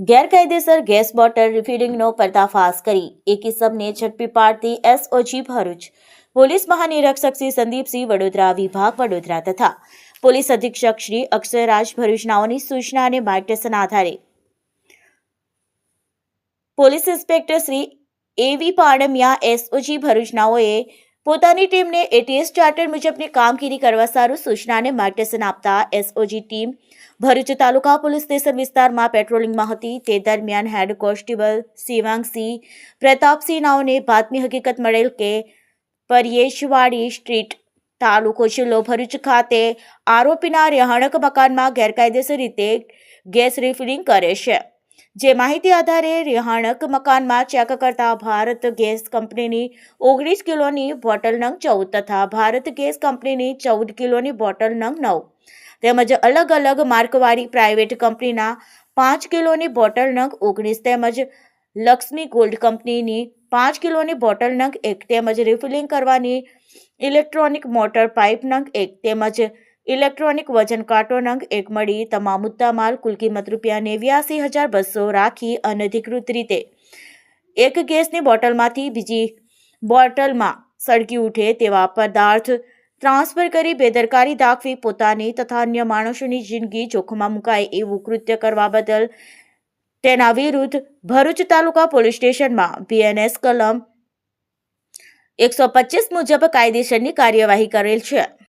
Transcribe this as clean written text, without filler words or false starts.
ગેરકાયદેસર gas bottle રિફિલિંગનો પર્દાફાશ કરી એક ઇસમને ઝડપી પાડતી એસઓજી ભરૂચ પોલીસ મહાનિરીક્ષક શ્રી સંદીપસિંહ વડોદરા વિભાગ વડોદરા તથા પોલીસ અધિક્ષક શ્રી અક્ષયરાજ ભરૂચનાઓની સૂચના અને માર્ગદર્શન આધારે પોલીસ ઇન્સ્પેક્ટર શ્રી એવી પાડમિયા એસઓજી ભરૂચનાઓએ પોતાની ટીમને એટીએસ ચાર્ટર મુજબની કામગીરી કરવા સારું સૂચના અને માર્ગદર્શન આપતા એસઓજી ટીમ ભરૂચ તાલુકા પોલીસ સ્ટેશન વિસ્તારમાં પેટ્રોલિંગમાં હતી તે દરમિયાન હેડ કોન્સ્ટેબલ શિવાંગસિંહ પ્રતાપસિંહ નાઓને બાતમી હકીકત મળેલ કે પરિયેશવાડી સ્ટ્રીટ તાલુકો જિલ્લો ભરૂચ ખાતે આરોપીના રહેણાંક મકાનમાં ગેરકાયદેસર રીતે ગેસ રિફિલિંગ કરે છે જે માહિતી આધારે રહેણાંક મકાનમાં ચેક કરતા ભારત ગેસ કંપનીની 19 કિલોની બોટલ નંગ 14 તથા ભારત ગેસ કંપનીની 14 કિલોની બોટલ નંગ 9 તેમજ અલગ અલગ માર્કવાળી પ્રાઇવેટ કંપનીના 5 કિલોની બોટલ નંગ 19 તેમજ લક્ષ્મી ગોલ્ડ કંપનીની 5 કિલોની બોટલ નંગ 1 તેમજ રિફિલિંગ કરવાની ઇલેક્ટ્રોનિક મોટર પાઇપ નંગ 1 તેમજ ઇલેક્ટ્રોનિક વજન કાંટો નંગ 1 મળી તમામ મુદ્દામાલ કુલ કિંમત ₹82,200 રાખી અનધિકૃત રીતે એક ગેસની બોટલમાંથી બીજી બોટલમાં સળગી ઉઠે તેવા પદાર્થ ટ્રાન્સફર કરી બેદરકારી દાખવી પોતાની તથા અન્ય માણસોની જિંદગી જોખમમાં મુકાય એવું કૃત્ય કરવા બદલ તેના વિરુદ્ધ ભરૂચ તાલુકા પોલીસ સ્ટેશનમાં બીએનએસ કલમ 125 મુજબ કાયદેસરની કાર્યવાહી કરેલ છે।